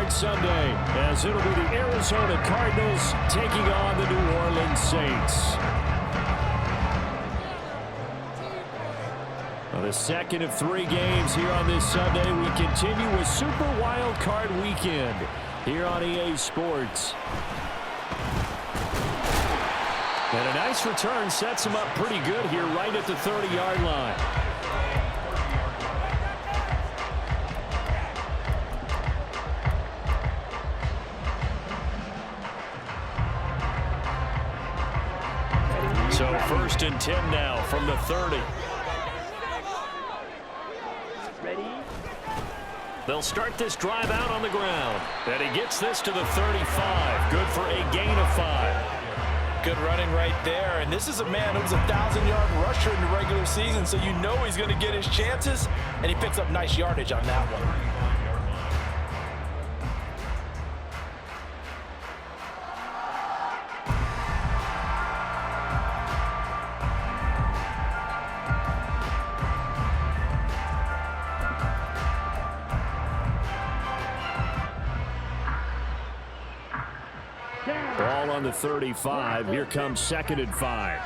on Sunday, as it'll be the Arizona Cardinals taking on the New Orleans Saints. Well, the second of 3 games here on this Sunday. We continue with Super Wildcard Weekend here on EA Sports. And a nice return sets him up pretty good here right at the 30-yard line. So 1st and 10 now from the 30. They'll start this drive out on the ground. And he gets this to the 35. Good for a gain of 5. Good running right there. And this is a man who was a 1,000-yard rusher in the regular season, so you know he's going to get his chances. And he picks up nice yardage on that one. Ball on the 35. Here comes 2nd and 5.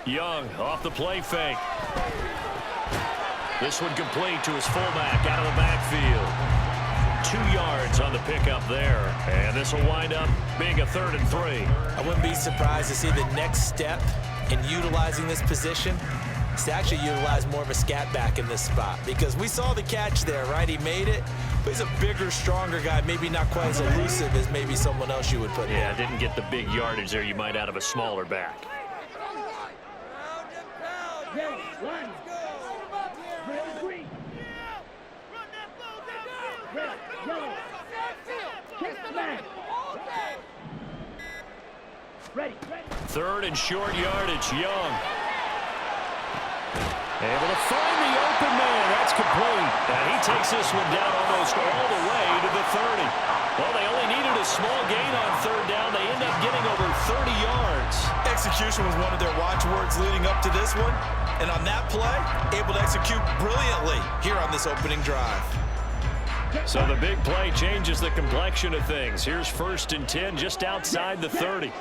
Young off the play fake. This one complete to his fullback out of the backfield. 2 yards on the pickup there. And this will wind up being a 3rd and 3. I wouldn't be surprised to see the next step in utilizing this position is to actually utilize more of a scat back in this spot, because we saw the catch there, right? He made it, but he's a bigger, stronger guy, maybe not quite as elusive as maybe someone else you would put in. Yeah, didn't get the big yardage there you might out of a smaller back. Ready. 3rd and short yardage. Young able to find the open man. That's complete. And he takes this one down almost all the way to the 30. Well, they only needed a small gain on 3rd down. They end up getting over 30 yards. Execution was one of their watchwords leading up to this one. And on that play, able to execute brilliantly here on this opening drive. So the big play changes the complexion of things. Here's 1st and 10 just outside the 30.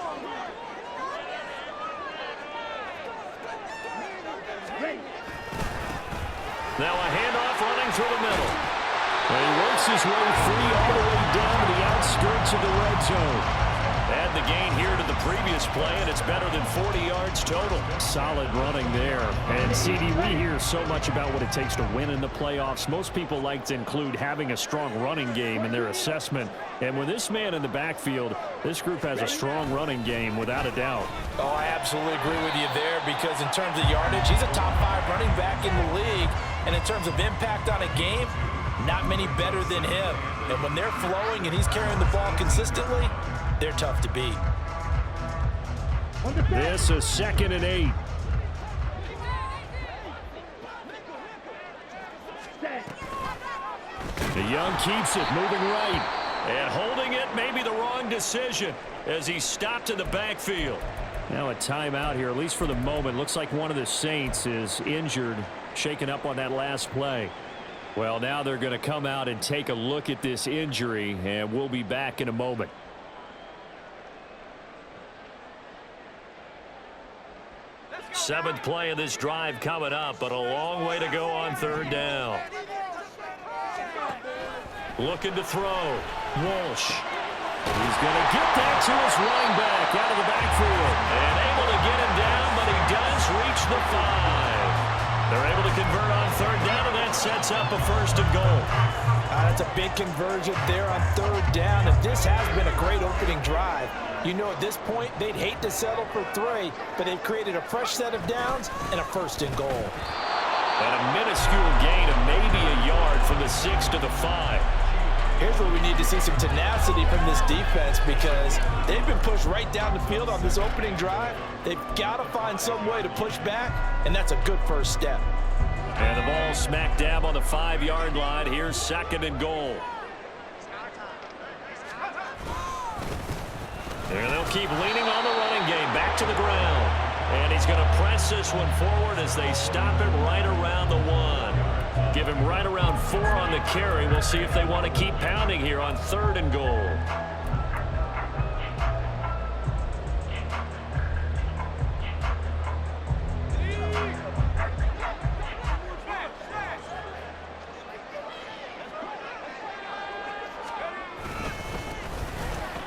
Now a handoff running through the middle. And he works his way free all the way down to the outskirts of the red zone. Add the gain here to the previous play, and it's better than 40 yards total. Solid running there. And, CD, we hear so much about what it takes to win in the playoffs. Most people like to include having a strong running game in their assessment. And with this man in the backfield, this group has a strong running game without a doubt. Oh, I absolutely agree with you there, because in terms of yardage, he's a top 5 running back in the league. And in terms of impact on a game, not many better than him. And when they're flowing and he's carrying the ball consistently, they're tough to beat. This is 2nd and 8. The Young keeps it, moving right. And holding it may be the wrong decision as he's stopped in the backfield. Now a timeout here, at least for the moment. Looks like one of the Saints is injured, shaken up on that last play. Well, now they're going to come out and take a look at this injury, and we'll be back in a moment. Seventh play of this drive coming up, but a long way to go on 3rd down. Looking to throw. Walsh. He's going to get that to his running back out of the backfield. And able to get him down, but he does reach the 5. They're able to convert on 3rd down, and that sets up a 1st and goal. That's a big conversion there on 3rd down, and this has been a great opening drive. You know, at this point, they'd hate to settle for 3, but they've created a fresh set of downs and a 1st and goal. And a minuscule gain of maybe a yard from the 6 to the 5. Here's where we need to see some tenacity from this defense, because they've been pushed right down the field on this opening drive. They've got to find some way to push back, and that's a good first step. And the ball smack dab on the 5-yard line. Here's 2nd and goal. And they'll keep leaning on the running game. Back to the ground. And he's going to press this one forward as they stop it right around the 1. down 4 on the carry. We'll see if they want to keep pounding here on 3rd and goal.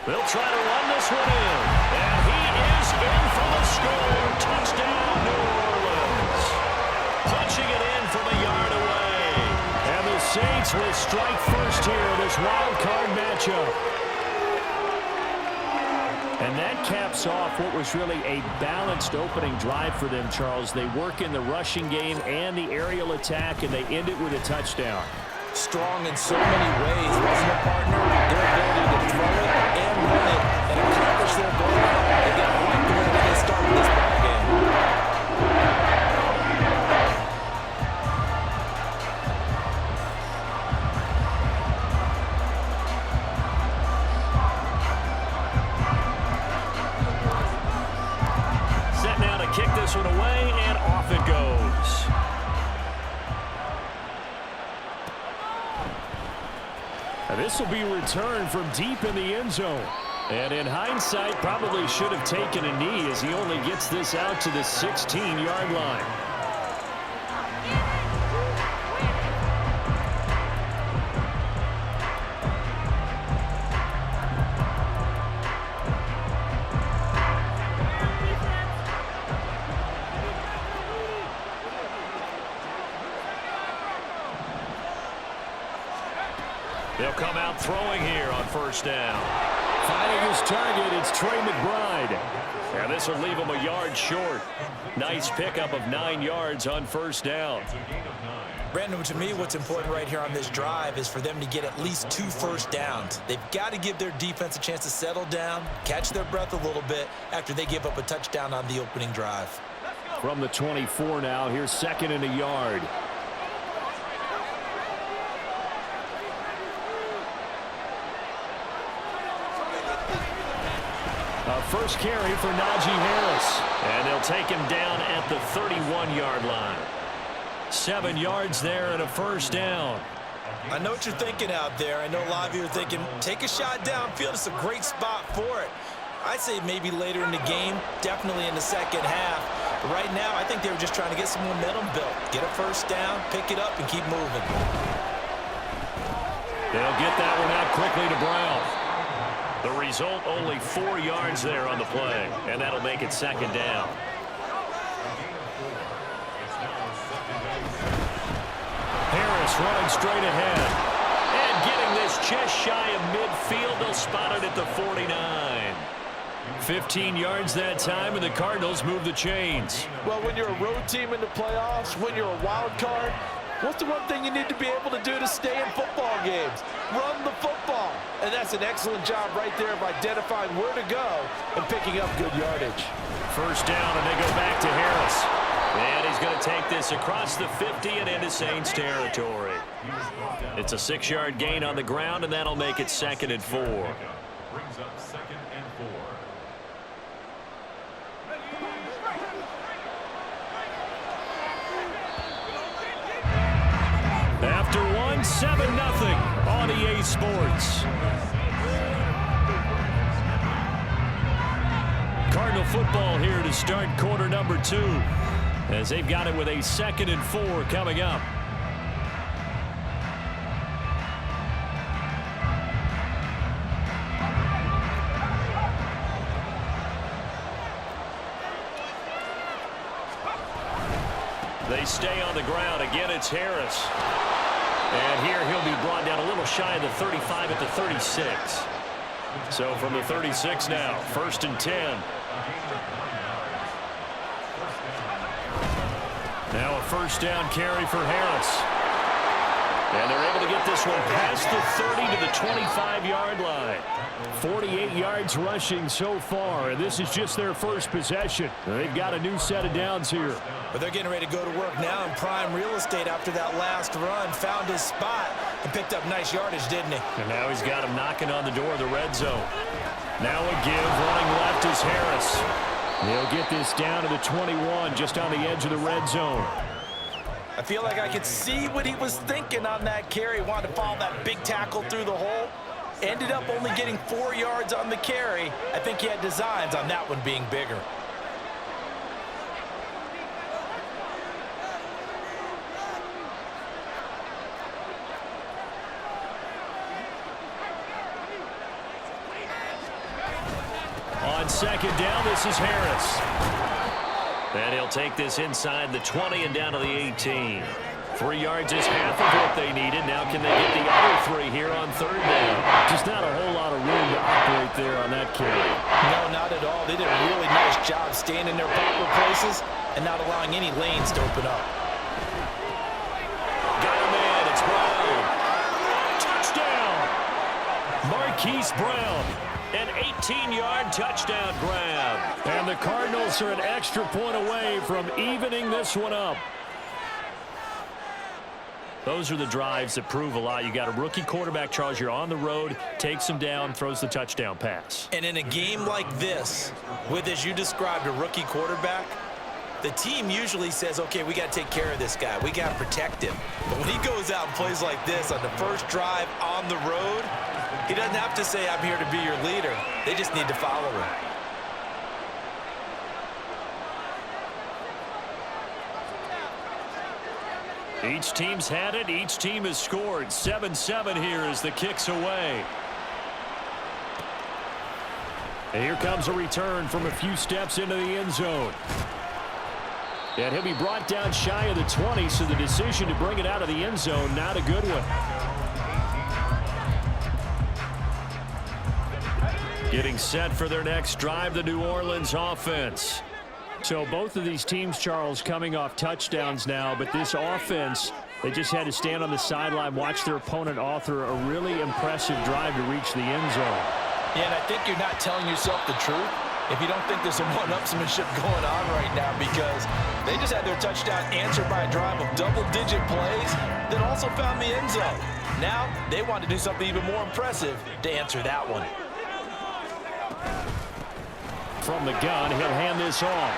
They'll try to run this one in. And he is in for the score. Touchdown, New Orleans. Punching it in from a yard away. And the Saints will strike first here in this wild card matchup. And that caps off what was really a balanced opening drive for them, Charles. They work in the rushing game and the aerial attack, and they end it with a touchdown. Strong in so many ways, wasn't it, partner? Their ability to throw it and run it and accomplish their goal. They got right the way they started this ball game. Set now to kick this one away, and off it goes. This will be returned from deep in the end zone. And in hindsight, probably should have taken a knee as he only gets this out to the 16-yard line. They'll come out throwing here on 1st down. Finding his target, it's Trey McBride. And this will leave him a yard short. Nice pickup of 9 yards on 1st down. Brandon, to me, what's important right here on this drive is for them to get at least 2 first downs. They've got to give their defense a chance to settle down, catch their breath a little bit after they give up a touchdown on the opening drive. From the 24 now, here's 2nd and a yard. First carry for Najee Harris. And they'll take him down at the 31-yard line. 7 yards there and a 1st down. I know what you're thinking out there. I know a lot of you are thinking, take a shot downfield. It's a great spot for it. I'd say maybe later in the game, definitely in the second half. But right now, I think they were just trying to get some momentum built. Get a 1st down, pick it up, and keep moving. They'll get that one out quickly to Brown. The result, only 4 yards there on the play, and that'll make it 2nd down. Harris running straight ahead. And getting this just shy of midfield. They'll spot it at the 49. 15 yards that time, and the Cardinals move the chains. Well, when you're a road team in the playoffs, when you're a wild card, what's the one thing you need to be able to do to stay in football games? Run the football. And that's an excellent job right there of identifying where to go and picking up good yardage. 1st down, and they go back to Harris. And he's going to take this across the 50 and into Saints territory. It's a 6-yard gain on the ground, and that'll make it 2nd and 4. Brings up 2nd and 4. After one, 7-0 on EA Sports. Cardinal football here to start quarter number 2, as they've got it with a 2nd and 4 coming up. They stay on the ground. Again, it's Harris. And here he'll be brought down a little shy of the 35 at the 36. So from the 36 now, 1st and 10. Now a 1st down carry for Harris. And they're able to get this one past the 30 to the 25-yard line. 48 yards rushing so far, and this is just their first possession. They've got a new set of downs here. But they're getting ready to go to work now in prime real estate after that last run. Found his spot and picked up nice yardage, didn't he? And now he's got him knocking on the door of the red zone. Now a give, running left is Harris. They'll get this down to the 21, just on the edge of the red zone. I feel like I could see what he was thinking on that carry. Wanted to follow that big tackle through the hole. Ended up only getting 4 yards on the carry. I think he had designs on that one being bigger. On second down, this is Harris. And he'll take this inside the 20 and down to the 18. 3 yards is half of what they needed. Now can they get the other 3 here on third down? Just not a whole lot of room to operate there on that carry. No, not at all. They did a really nice job staying in their proper places and not allowing any lanes to open up. Got a man. It's Brown. Touchdown. Marquise Brown. An 18-yard touchdown grab. And the Cardinals are an extra point away from evening this one up. Those are the drives that prove a lot. You got a rookie quarterback, Charles. You're on the road, takes him down, throws the touchdown pass. And in a game like this, with, as you described, a rookie quarterback, the team usually says, okay, we got to take care of this guy. We got to protect him. But when he goes out and plays like this on the first drive on the road, he doesn't have to say, I'm here to be your leader. They just need to follow him. Each team's had it. Each team has scored. 7-7 here as the kick's away. And here comes a return from a few steps into the end zone. And he'll be brought down shy of the 20, so the decision to bring it out of the end zone, not a good one. Getting set for their next drive, the New Orleans offense. So both of these teams, Charles, coming off touchdowns now, but this offense, they just had to stand on the sideline, watch their opponent author a really impressive drive to reach the end zone. Yeah, and I think you're not telling yourself the truth if you don't think there's some one-upsmanship going on right now, because they just had their touchdown answered by a drive of double-digit plays that also found the end zone. Now they want to do something even more impressive to answer that one. From the gun, he'll hand this off.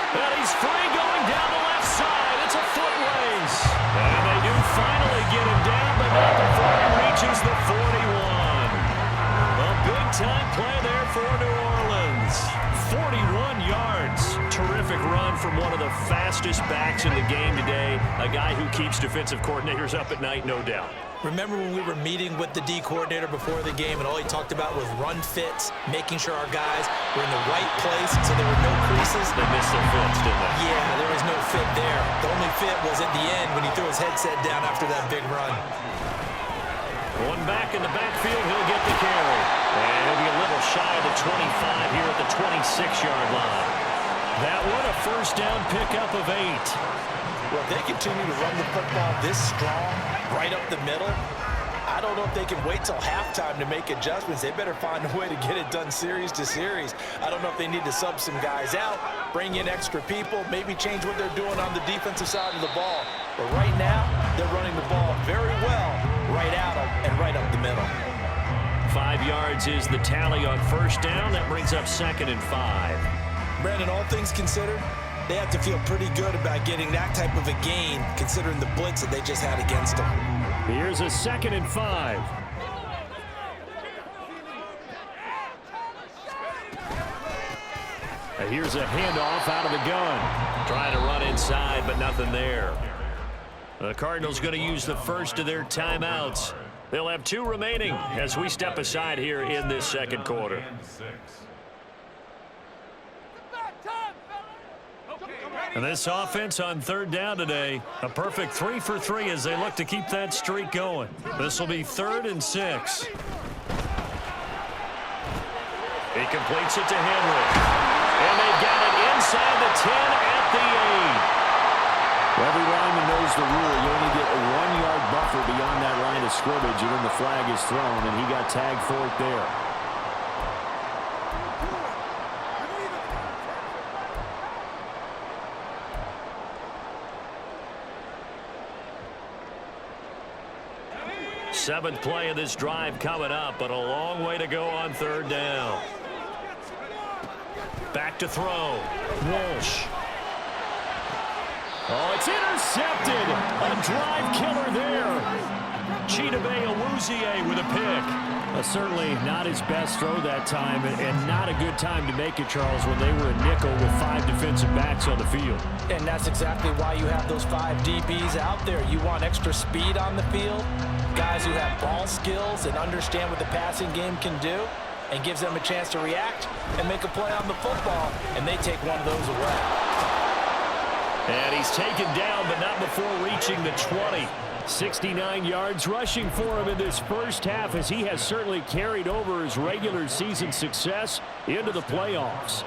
And he's free going down the left side. It's a foot race. And they do finally get him down, but not before he reaches the 41. A big-time play there for New Orleans. 41 yards. Terrific run from one of the fastest backs in the game today. A guy who keeps defensive coordinators up at night, no doubt. Remember when we were meeting with the D coordinator before the game and all he talked about was run fits, making sure our guys were in the right place so there were no creases? They missed their fits, didn't they? Yeah, there was no fit there. The only fit was at the end when he threw his headset down after that big run. One back in the backfield, he'll get the carry. And he'll be a little shy of the 25 here at the 26-yard line. That one a first down pickup of 8. Well, if they continue to run the football this strong, right up the middle, I don't know if they can wait till halftime to make adjustments. They better find a way to get it done series to series. I don't know if they need to sub some guys out, bring in extra people, maybe change what they're doing on the defensive side of the ball. But right now, they're running the ball very well, right out and right up the middle. 5 yards is the tally on first down. That brings up 2nd and 5. Brandon, all things considered, they have to feel pretty good about getting that type of a gain, considering the blitz that they just had against them. Here's a 2nd and 5. And here's a handoff out of the gun. Trying to run inside, but nothing there. The Cardinals going to use the first of their timeouts. They'll have 2 remaining as we step aside here in this second quarter. And this offense on third down today, a perfect 3 for 3 as they look to keep that streak going. This will be 3rd and 6. He completes it to Henry. And they've got it inside the 10 at the 8. Every lineman knows the rule. You only get a 1-yard buffer beyond that line of scrimmage, and then the flag is thrown, and he got tagged for it there. Seventh play of this drive coming up, but a long way to go on third down. Back to throw. Walsh. Oh, it's intercepted. A drive killer there. Chidobe Awuzie with a pick. Certainly not his best throw that time, and not a good time to make it, Charles, when they were a nickel with 5 defensive backs on the field. And that's exactly why you have those 5 DBs out there. You want extra speed on the field, guys who have ball skills and understand what the passing game can do, and gives them a chance to react and make a play on the football, and they take one of those away. And he's taken down, but not before reaching the 20. 69 yards rushing for him in this first half, as he has certainly carried over his regular season success into the playoffs.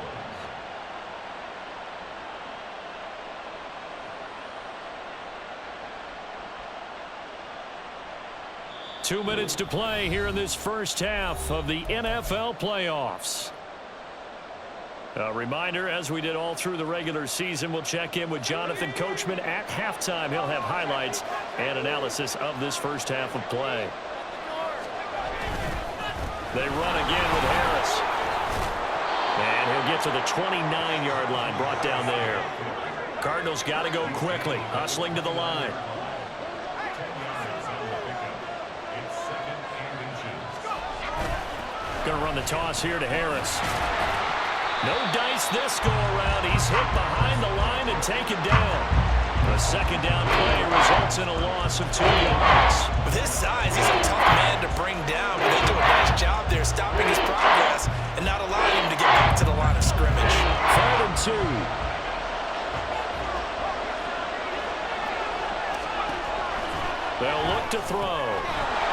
Two minutes to play here in this first half of the NFL playoffs. A reminder, as we did all through the regular season, we'll check in with Jonathan Coachman at halftime. He'll have highlights and analysis of this first half of play. They run again with Harris. And he'll get to the 29-yard line, brought down there. Cardinals got to go quickly, hustling to the line. Going to run the toss here to Harris. No dice this go-around. He's hit behind the line and taken down. The second down play results in a loss of 2 yards. With his size, he's a tough man to bring down, but they do a nice job there stopping his progress and not allowing him to get back to the line of scrimmage. 3rd and 2. They'll look to throw.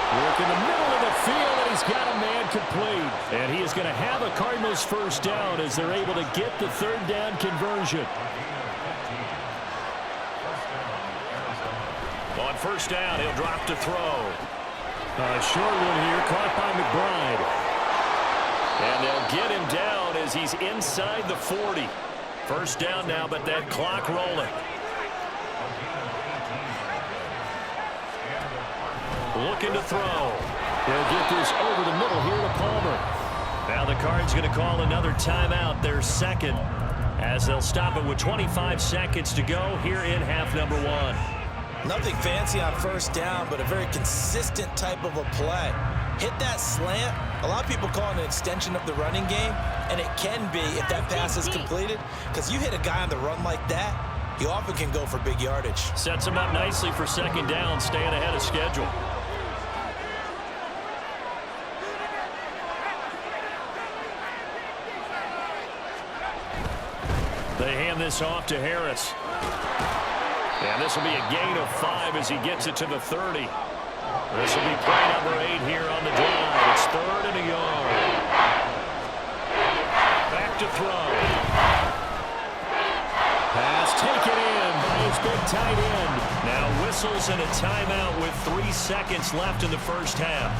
Work in the middle of the field, and he's got a man complete. And he is going to have a Cardinals first down as they're able to get the 3rd down conversion. On first down, he'll drop to throw. A short one here, caught by McBride. And they'll get him down as he's inside the 40. First down now, but that clock rolling. Looking to throw. He'll get this over the middle here to Palmer. Now the Cards going to call another timeout, their second, as they'll stop it with 25 seconds to go here in half number 1. Nothing fancy on first down, but a very consistent type of a play. Hit that slant. A lot of people call it an extension of the running game, and it can be if that pass is completed, because you hit a guy on the run like that, you often can go for big yardage. Sets him up nicely for second down, staying ahead of schedule. They hand this off to Harris. And this will be a gain of 5 as he gets it to the 30. This will be play number 8 here on the drive. It's 3rd and a yard. Back to throw. Pass taken in by his big tight end. Now whistles and a timeout with 3 seconds left in the first half.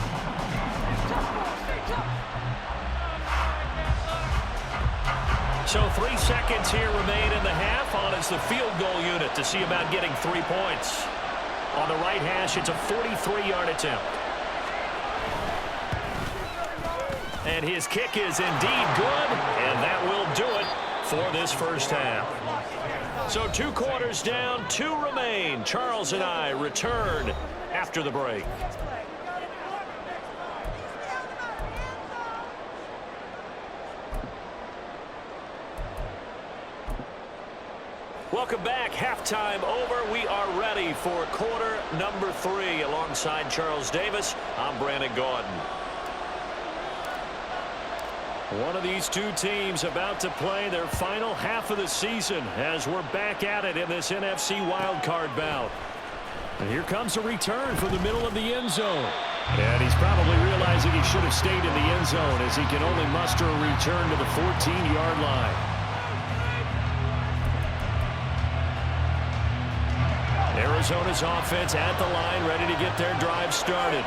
So 3 seconds here remain in the half. On is the field goal unit to see about getting 3 points. On the right hash, it's a 43-yard attempt. And his kick is indeed good, and that will do it for this first half. So 2 quarters down, 2 remain. Charles and I return after the break. Welcome back. Halftime over. We are ready for quarter number 3. Alongside Charles Davis, I'm Brandon Gaudin. One of these 2 teams about to play their final half of the season as we're back at it in this NFC Wildcard bout. And here comes a return from the middle of the end zone. And he's probably realizing he should have stayed in the end zone as he can only muster a return to the 14-yard line. Arizona's offense at the line, ready to get their drive started.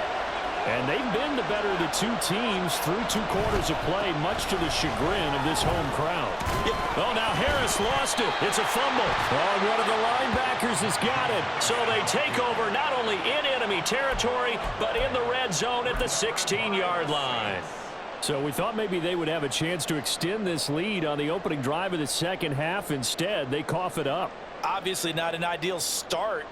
And they've been the better of the 2 teams through 2 quarters of play, much to the chagrin of this home crowd. Yep. Oh, now Harris lost it. It's a fumble. Oh, one of the linebackers has got it. So they take over not only in enemy territory, but in the red zone at the 16-yard line. So we thought maybe they would have a chance to extend this lead on the opening drive of the second half. Instead, they cough it up. Obviously not an ideal start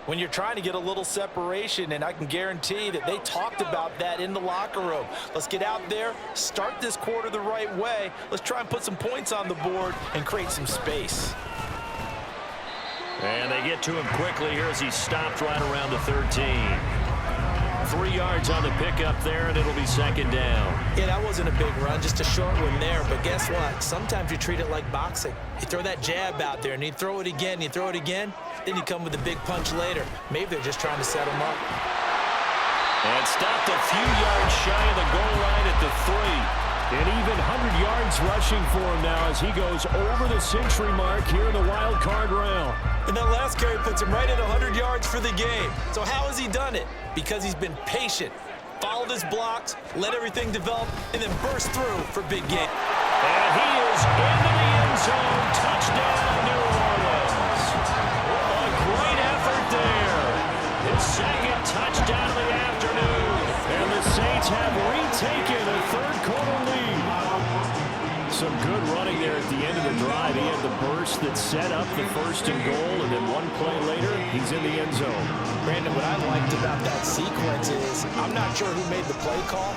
when you're trying to get a little separation, and I can guarantee that they talked about that in the locker room. Let's get out there, start this quarter the right way. Let's try and put some points on the board and create some space. And they get to him quickly here as he stopped right around the 13. 3 yards on the pickup there, and it'll be second down. Yeah, that wasn't a big run, just a short one there. But guess what? Sometimes you treat it like boxing. You throw that jab out there, and you throw it again, you throw it again, then you come with a big punch later. Maybe they're just trying to set him up. And stopped a few yards shy of the goal line at the 3. And even 100 yards rushing for him now as he goes over the century mark here in the wild card round. And that last carry puts him right at 100 yards for the game. So how has he done it? Because he's been patient, followed his blocks, let everything develop, and then burst through for big game. And he is into the end zone. Touchdown, New Orleans. A great effort there. His second touchdown of the afternoon. And the Saints have retaken a third-quarter lead. Some good running there at the end of the drive. He had the burst that set up the first and goal, and then one play later, he's in the end zone. Brandon, what I liked about that sequence is I'm not sure who made the play call,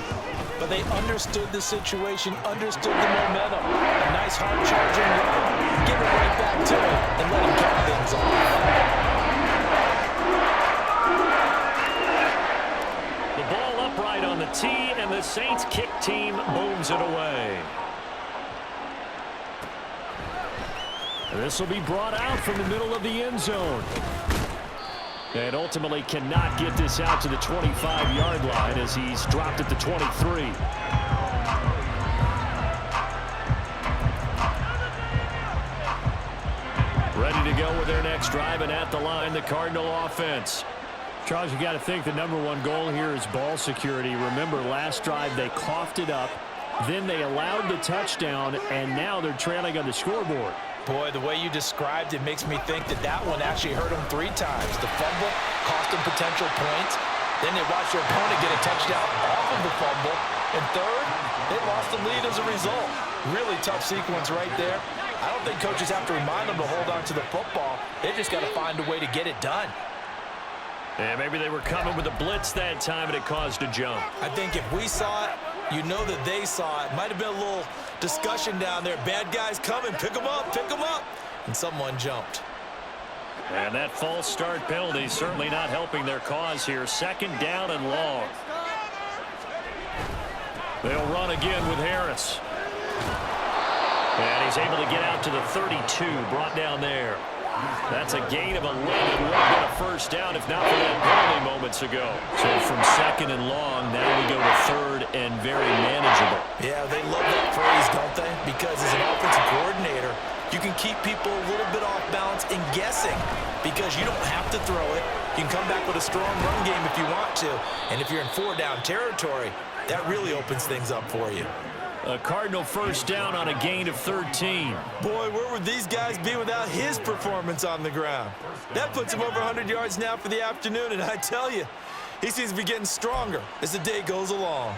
but they understood the situation, understood the momentum. A nice hard-charging run, give it right back to him, and let him cap things off. The ball upright on the tee, and the Saints kick team booms it away. And this will be brought out from the middle of the end zone. And ultimately cannot get this out to the 25-yard line as he's dropped at the 23. Ready to go with their next drive, and at the line, the Cardinal offense. Charles, you got to think the #1 goal here is ball security. Remember, last drive they coughed it up, then they allowed the touchdown, and now they're trailing on the scoreboard. Boy, the way you described it makes me think that that one actually hurt them 3 times. The fumble cost them potential points. Then they watched their opponent get a touchdown off of the fumble. And third, they lost the lead as a result. Really tough sequence right there. I don't think coaches have to remind them to hold on to the football. They just got to find a way to get it done. And maybe they were coming with a blitz that time, and it caused a jump. I think if we saw it, you know that they saw it. Might have been a little discussion down there. Bad guys coming. Pick them up. Pick them up. And someone jumped. And that false start penalty certainly not helping their cause here. Second down and long. They'll run again with Harris. And he's able to get out to the 32. Brought down there. That's a gain of 11. Would have been a first down if not for that penalty moments ago. So from second and long, now we go to third and very manageable. Yeah, they love that phrase, don't they? Because as an offensive coordinator, you can keep people a little bit off balance and guessing because you don't have to throw it. You can come back with a strong run game if you want to. And if you're in 4-down territory, that really opens things up for you. A Cardinal first down on a gain of 13. Boy, where would these guys be without his performance on the ground? That puts him over 100 yards now for the afternoon, and I tell you, he seems to be getting stronger as the day goes along.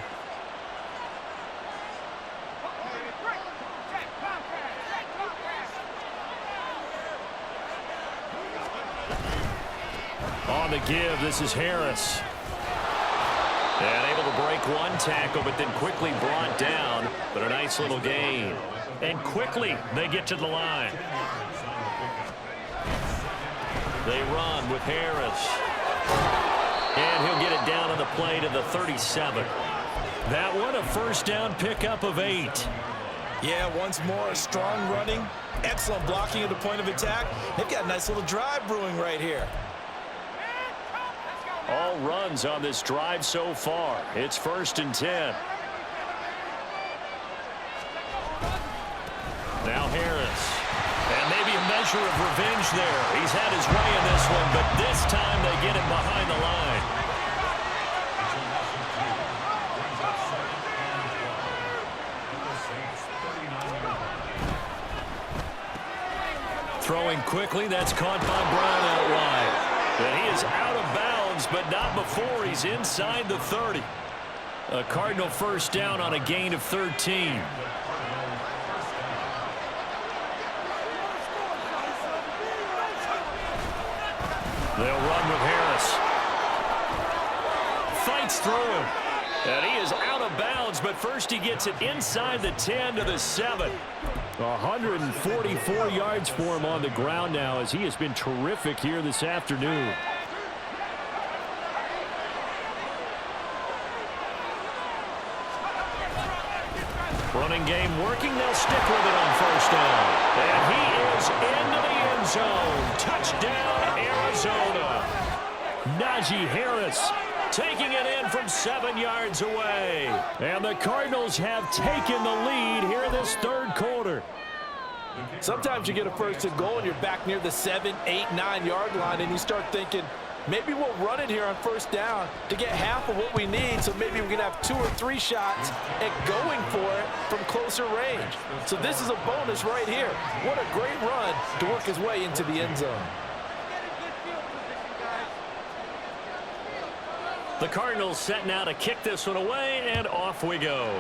On the give, this is Harris. And able to break one tackle, but then quickly brought down. But a nice little gain. And quickly, they get to the line. They run with Harris. And he'll get it down on the play to the 37. That one, a first down pickup of 8. Yeah, once more, strong running, excellent blocking at the point of attack. They've got a nice little drive brewing right here. All runs on this drive so far. It's 1st and 10. Now Harris. And maybe a measure of revenge there. He's had his way in this one, but this time they get him behind the line. Throwing quickly, that's caught by Brown out wide. And he is out of bounds, but not before he's inside the 30. A Cardinal first down on a gain of 13. They'll run with Harris. Fights through him. And he is out of bounds, but first he gets it inside the 10 to the 7. 144 yards for him on the ground now, as he has been terrific here this afternoon. Running game working. They'll stick with it on first down. And he is into the end zone. Touchdown, Arizona. Najee Harris Taking it in from 7 yards away. And the Cardinals have taken the lead here in this third quarter. Sometimes you get a first and goal and you're back near the 7, 8, 9-yard line, and you start thinking, maybe we'll run it here on first down to get half of what we need, so maybe we can have 2 or 3 shots at going for it from closer range. So this is a bonus right here. What a great run to work his way into the end zone. The Cardinals set now to kick this one away, and off we go.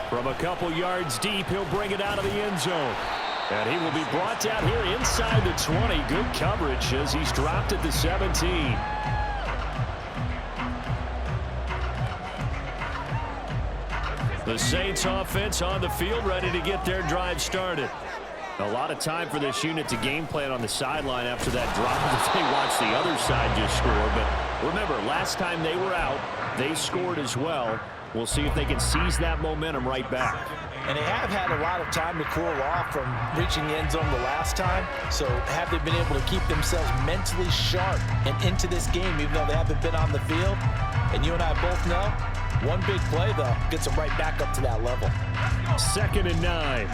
From a couple yards deep, he'll bring it out of the end zone. And he will be brought down here inside the 20. Good coverage as he's dropped at the 17. The Saints offense on the field, ready to get their drive started. A lot of time for this unit to game plan on the sideline after that drop that they watched the other side just score. But remember, last time they were out, they scored as well. We'll see if they can seize that momentum right back. And they have had a lot of time to cool off from reaching the end zone the last time. So have they been able to keep themselves mentally sharp and into this game, even though they haven't been on the field? And you and I both know, one big play, though, gets them right back up to that level. 2nd and 9.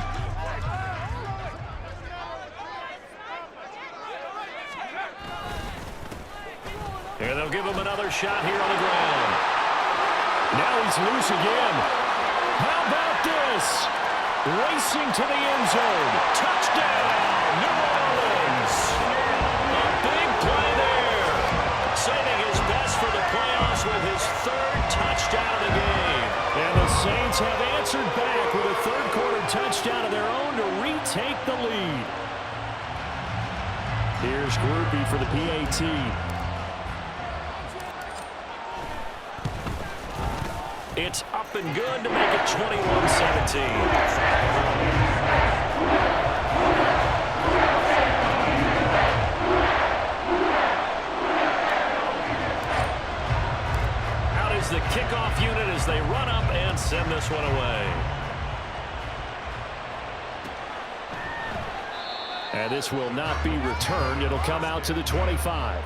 And they'll give him another shot here on the ground. Now he's loose again. How about this? Racing to the end zone. Touchdown, New Orleans. A big play there. Saving his best for the playoffs with his 3rd touchdown of the game. And the Saints have answered back with a third-quarter touchdown of their own to retake the lead. Here's Groupie for the PAT. It's up and good to make it 21-17. Out is the kickoff unit as they run up and send this one away. And this will not be returned. It'll come out to the 25.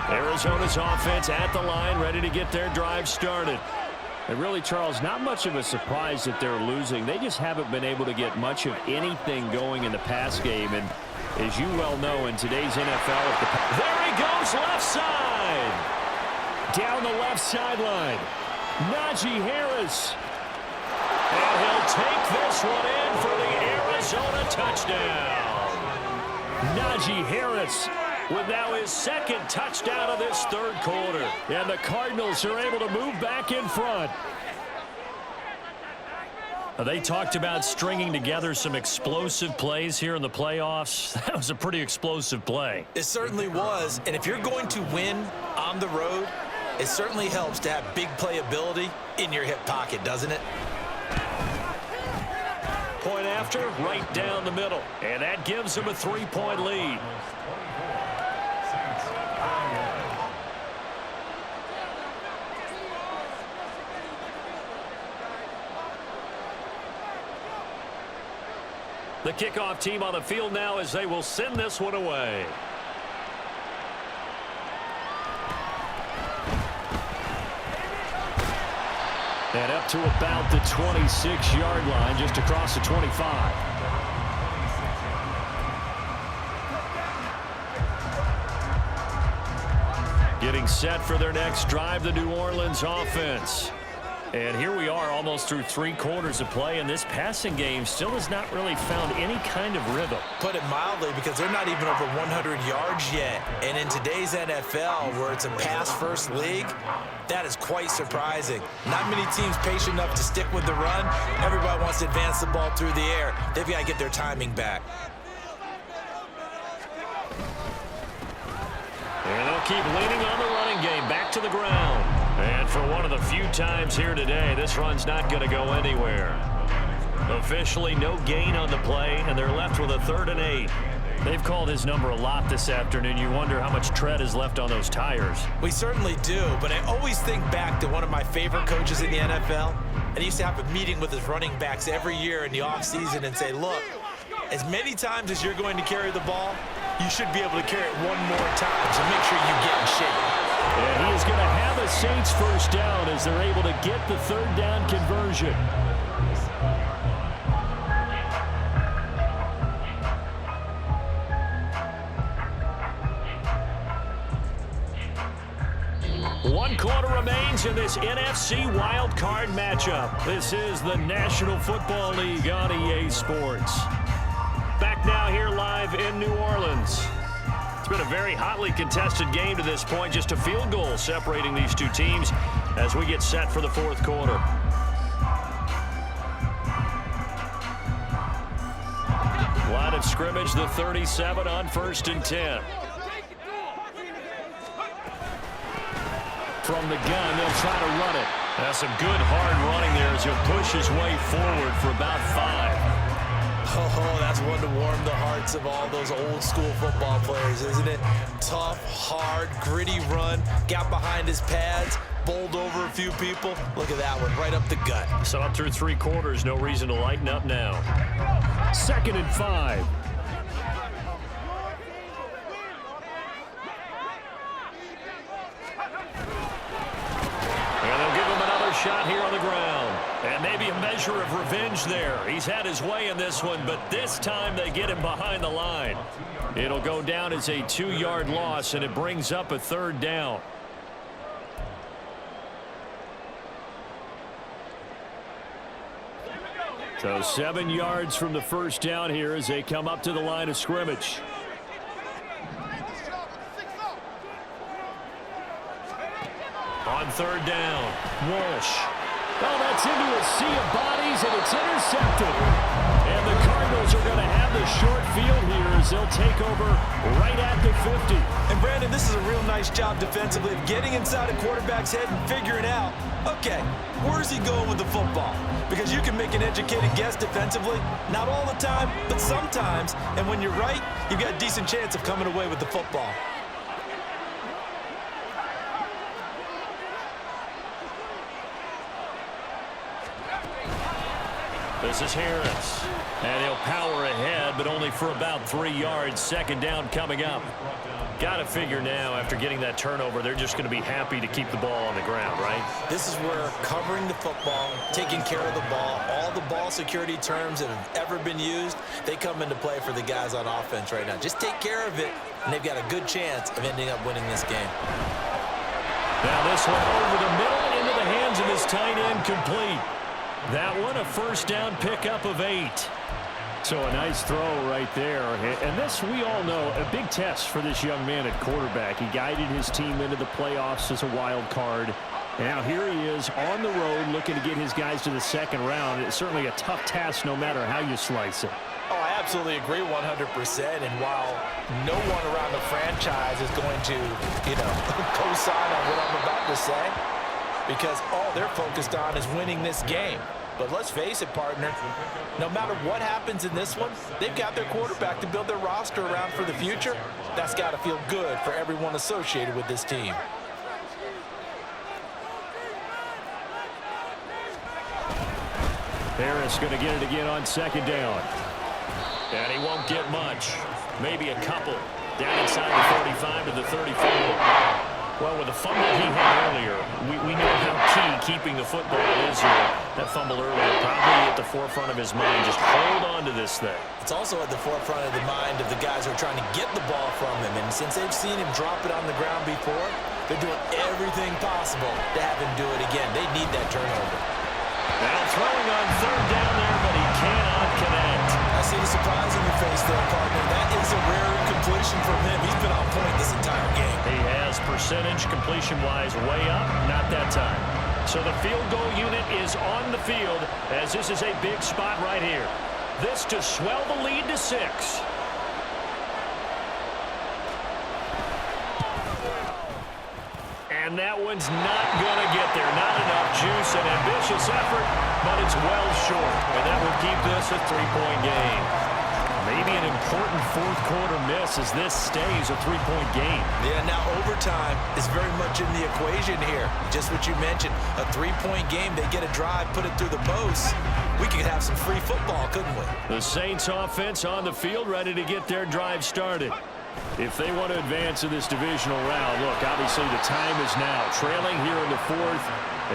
Arizona's offense at the line, ready to get their drive started. And really, Charles, not much of a surprise that they're losing. They just haven't been able to get much of anything going in the pass game. And as you well know, in today's NFL, there he goes, left side. Down the left sideline. Najee Harris. And he'll take this one in for the Arizona touchdown. Najee Harris with now his 2nd touchdown of this third quarter. And the Cardinals are able to move back in front. They talked about stringing together some explosive plays here in the playoffs. That was a pretty explosive play. It certainly was. And if you're going to win on the road, it certainly helps to have big playability in your hip pocket, doesn't it? Point after, right down the middle. And that gives them a 3-point lead. The kickoff team on the field now as they will send this one away. And up to about the 26-yard line, just across the 25. Getting set for their next drive, the New Orleans offense. And here we are almost through 3 quarters of play, and this passing game still has not really found any kind of rhythm. Put it mildly, because they're not even over 100 yards yet. And in today's NFL, where it's a pass-first league, that is quite surprising. Not many teams patient enough to stick with the run. Everybody wants to advance the ball through the air. They've got to get their timing back. And they'll keep leaning on the running game. Back to the ground. And for one of the few times here today, this run's not going to go anywhere. Officially, no gain on the play, and they're left with a 3rd and 8. They've called his number a lot this afternoon. You wonder how much tread is left on those tires. We certainly do, but I always think back to one of my favorite coaches in the NFL. And he used to have a meeting with his running backs every year in the offseason and say, look, as many times as you're going to carry the ball, you should be able to carry it one more time, so make sure you get in shape. And he is going to have a Saints first down as they're able to get the 3rd down conversion. One quarter remains in this NFC Wildcard matchup. This is the National Football League on EA Sports. Back now here live in New Orleans. It's been a very hotly contested game to this point. Just a field goal separating these two teams as we get set for the 4th quarter. Line of scrimmage, the 37 on 1st and 10. From the gun, they'll try to run it. That's some good hard running there as he'll push his way forward for about 5. Oh, that's one to warm the hearts of all those old school football players, isn't it? Tough, hard, gritty run, got behind his pads, bowled over a few people. Look at that one, right up the gut. So up through 3 quarters, no reason to lighten up now. 2nd and 5. And they'll give him another shot here on the ground. And maybe a measure of revenge there. He's had his way in this one, but this time they get him behind the line. It'll go down as a 2-yard loss, and it brings up a 3rd down. So 7 yards from the first down here as they come up to the line of scrimmage. On 3rd down, Walsh. Oh, that's into a sea of bodies, and it's intercepted. And the Cardinals are going to have the short field here as they'll take over right at the 50. And, Brandon, this is a real nice job defensively of getting inside a quarterback's head and figuring out, okay, where's he going with the football? Because you can make an educated guess defensively, not all the time, but sometimes. And when you're right, you've got a decent chance of coming away with the football. This is Harris, and he'll power ahead, but only for about 3 yards. 2nd down coming up. Got to figure now, after getting that turnover, they're just going to be happy to keep the ball on the ground, right? This is where covering the football, taking care of the ball, all the ball security terms that have ever been used, they come into play for the guys on offense right now. Just take care of it, and they've got a good chance of ending up winning this game. Now this one over the middle into the hands of his tight end, complete. That one a 1st down pickup of 8. So a nice throw right there. And this, we all know, a big test for this young man at quarterback. He guided his team into the playoffs as a wild card. And now here he is on the road looking to get his guys to the 2nd round. It's certainly a tough task no matter how you slice it. Oh, I absolutely agree 100%. And while no one around the franchise is going to, co-sign on what I'm about to say, because all they're focused on is winning this game. But let's face it, partner, no matter what happens in this one, they've got their quarterback to build their roster around for the future. That's got to feel good for everyone associated with this team. Harris going to get it again on 2nd down. And he won't get much. Maybe a couple. Down inside the 35 to the 34. Well, with the fumble he had earlier, we know how key keeping the football is here. That fumble earlier probably at the forefront of his mind. Just hold on to this thing. It's also at the forefront of the mind of the guys who are trying to get the ball from him. And since they've seen him drop it on the ground before, they're doing everything possible to have him do it again. They need that turnover. Now throwing on third down there, but he cannot connect. I see the surprise in your face there, partner. That is a rare incompletion from him. He's been on point this entire game. He has percentage completion-wise way up, not that time. So the field goal unit is on the field as this is a big spot right here. This to swell the lead to 6. And that one's not going to get there. Not enough juice, an ambitious effort, but it's well short. And that will keep this a 3-point game. Maybe an important fourth-quarter miss as this stays a 3-point game. Yeah, now overtime is very much in the equation here. Just what you mentioned, a 3-point game. They get a drive, put it through the post. We could have some free football, couldn't we? The Saints offense on the field, ready to get their drive started. If they want to advance in this divisional round, look, obviously the time is now. Trailing here in the fourth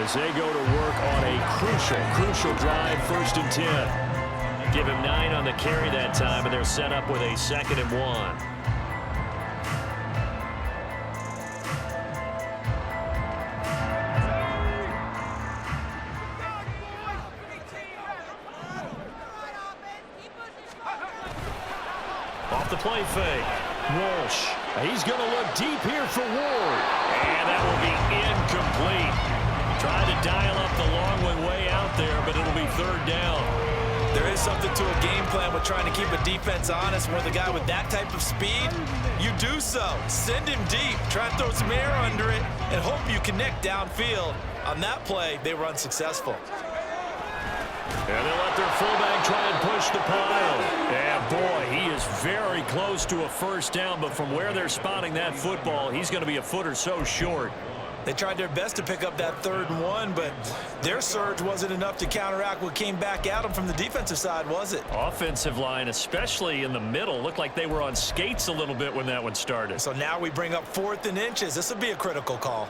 as they go to work on a crucial drive, 1st and 10. Give him 9 on the carry that time, and they're set up with a 2nd and 1. Off the play fake. Walsh. He's going to look deep here for Ward. And that will be incomplete. Tried to dial up the long one way out there, but it'll be 3rd down. There is something to a game plan with trying to keep a defense honest. With a guy with that type of speed, you do so. Send him deep. Try and throw some air under it and hope you connect downfield. On that play, they were unsuccessful. And they let their fullback try and push the pile. And boy, he is very close to a 1st down, but from where they're spotting that football, he's going to be a foot or so short. They tried their best to pick up that 3rd and 1, but their surge wasn't enough to counteract what came back at them from the defensive side, was it? Offensive line, especially in the middle, looked like they were on skates a little bit when that one started. So now we bring up 4th and inches. This will be a critical call.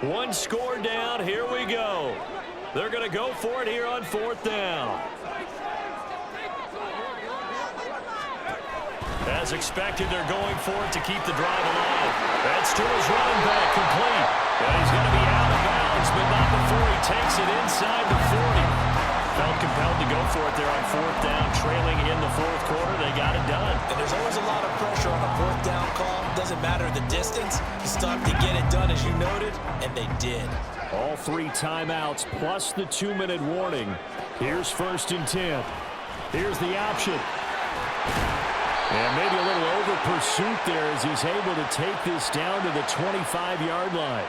One score down. Here we go. They're going to go for it here on 4th down. As expected, they're going for it to keep the drive alive. That's to his running back, complete. And he's going to be out of bounds, but not before he takes it inside the 40. Felt compelled to go for it there on 4th down, trailing in the 4th quarter. They got it done. And there's always a lot of pressure on a 4th down call. Doesn't matter the distance. You still have to get it done, as you noted, and they did. All 3 timeouts plus the 2-minute warning. Here's 1st and 10. Here's the option. And maybe a little over pursuit there as he's able to take this down to the 25-yard line.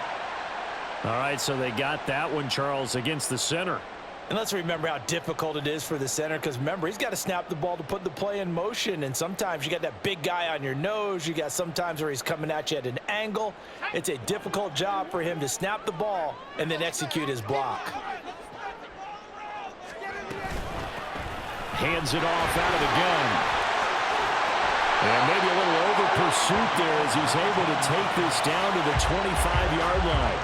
All right, so they got that one, Charles, against the center. And let's remember how difficult it is for the center, because remember, he's got to snap the ball to put the play in motion, and sometimes you got that big guy on your nose. You got sometimes where he's coming at you at an angle. It's a difficult job for him to snap the ball and then execute his block. Hands it off out of the gun. And maybe a little over pursuit there as he's able to take this down to the 25-yard line.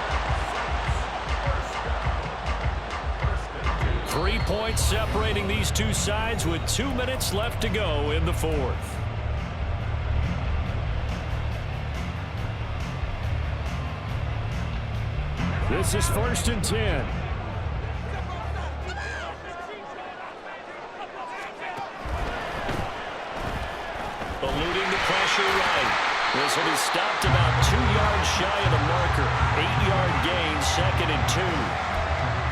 3 points separating these two sides with 2 minutes left to go in the 4th. This is 1st and 10. Eluding the pressure right. This will be stopped about 2 yards shy of the marker. 8-yard gain, 2nd and 2.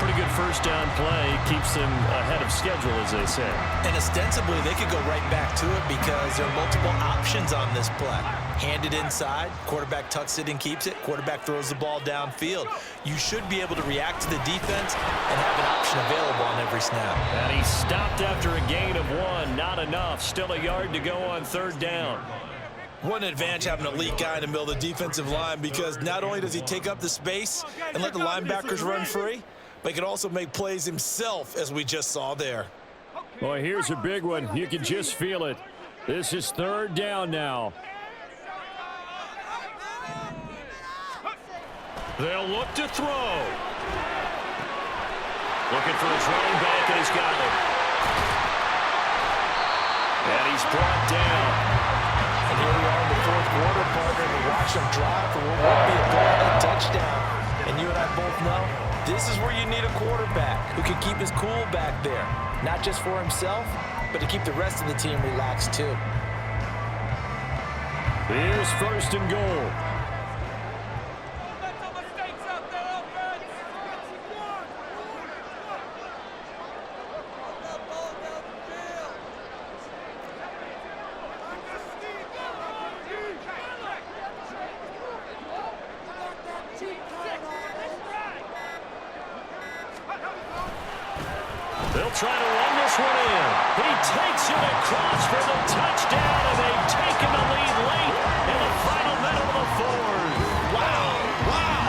Pretty good 1st down play. Keeps them ahead of schedule, as they say. And ostensibly, they could go right back to it because there are multiple options on this play. Hand it inside. Quarterback tucks it and keeps it. Quarterback throws the ball downfield. You should be able to react to the defense and have an option available on every snap. And he stopped after a gain of 1. Not enough. Still a yard to go on 3rd down. What an advantage having an elite guy in the middle of the defensive line, because not only does he take up the space and let the linebackers run free, but he can also make plays himself, as we just saw there. Boy, here's a big one. You can just feel it. This is 3rd down now. They'll look to throw. Looking for his running back, and he's got it. And he's brought down. And here we are in the fourth quarter, partner, and watch them drive for what will be a go-ahead touchdown. And you and I both know this is where you need a quarterback who can keep his cool back there. Not just for himself, but to keep the rest of the team relaxed too. Here's first and goal. They'll try to run this one in. He takes it across for the touchdown, and they've taken the lead late in the final minute of the fourth. Wow, wow.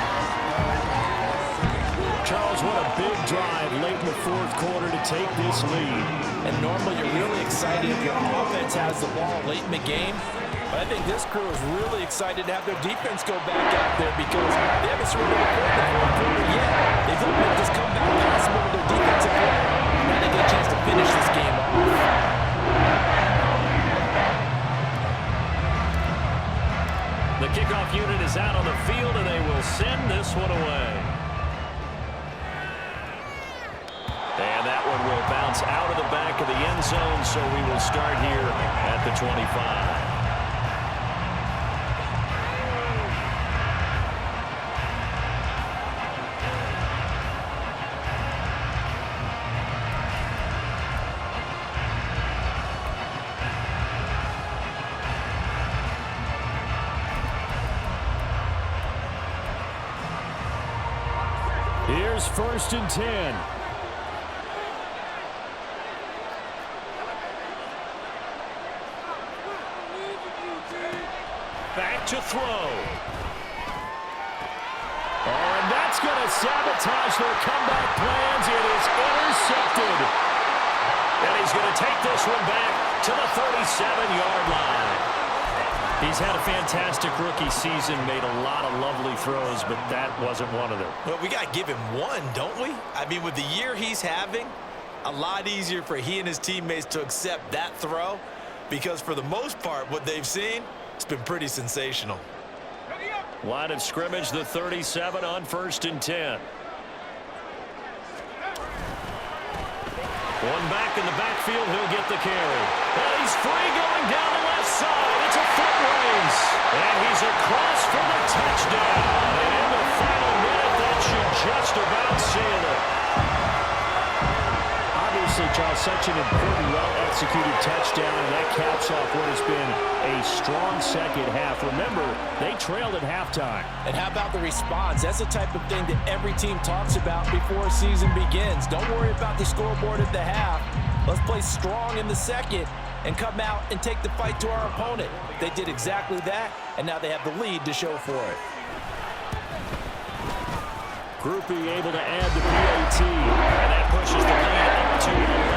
Charles, what a big drive late in the fourth quarter to take this lead. And normally you're really excited if your offense has the ball late in the game. But I think this crew is really excited to have their defense go back out there because they haven't scored a point in the fourth quarter yet. They don't make this comeback possible with their defensive play. Now they get a chance to finish this game off. The kickoff unit is out on the field, and they will send this one away. And that one will bounce out of the back of the end zone, so we will start here at the 25. Here's first and 10. Back to throw. Oh, and that's going to sabotage their comeback plans. It is intercepted. And he's going to take this one back to the 37-yard line. He's had a fantastic rookie season, made a lot of lovely throws, but that wasn't one of them. Well, we got to give him one, don't we? I mean, with the year he's having, a lot easier for he and his teammates to accept that throw because for the most part, what they've seen, it's been pretty sensational. Line of scrimmage, the 37 on first and 10. One back in the backfield, he'll get the carry. And he's free going down the left side. It's a foot race. And he's across for the touchdown. And in the final minute, that should just about seal it. Obviously, Charles, such an important, well-executed touchdown, and that caps off what has been a strong second half. Remember, they trailed at halftime. And how about the response? That's the type of thing that every team talks about before a season begins. Don't worry about the scoreboard at the half. Let's play strong in the second and come out and take the fight to our opponent. They did exactly that, and now they have the lead to show for it. Groupie able to add the PAT, And that pushes the lead up to 11.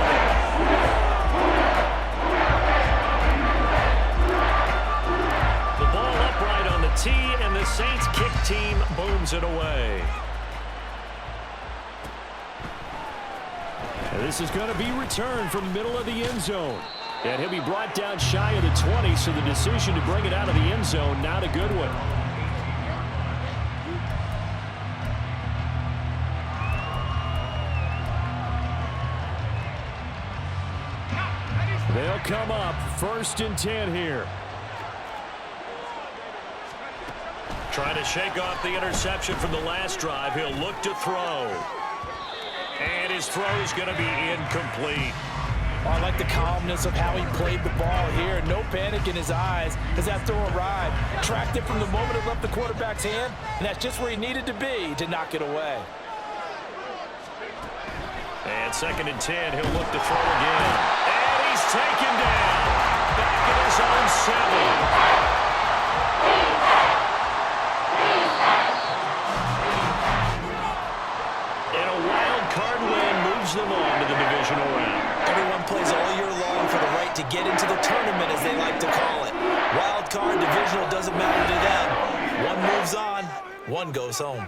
The ball upright on the tee, and the Saints kick team booms it away. And this is going to be returned from the middle of the end zone. And he'll be brought down shy of the 20, so the decision to bring it out of the end zone, not a good one. They'll come up first and 10 here. Trying to shake off the interception from the last drive. He'll look to throw. And his throw is going to be incomplete. Oh, I like the calmness of how he played the ball here. No panic in his eyes as that throw arrived. Tracked it from the moment it left the quarterback's hand, and that's just where he needed to be to knock it away. And second and 10, he'll look to throw again. And he's taken down. Back at his own 7. And a wild card win moves them on to the divisional round. Everyone plays all year long for the right to get into the tournament, as they like to call it. Wild card, divisional, doesn't matter to them. One moves on, one goes home.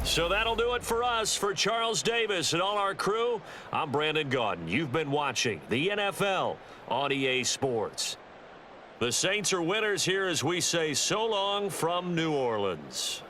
So that'll do it for us. For Charles Davis and all our crew, I'm Brandon Gaudin. You've been watching the NFL on EA Sports. The Saints are winners here as we say so long from New Orleans.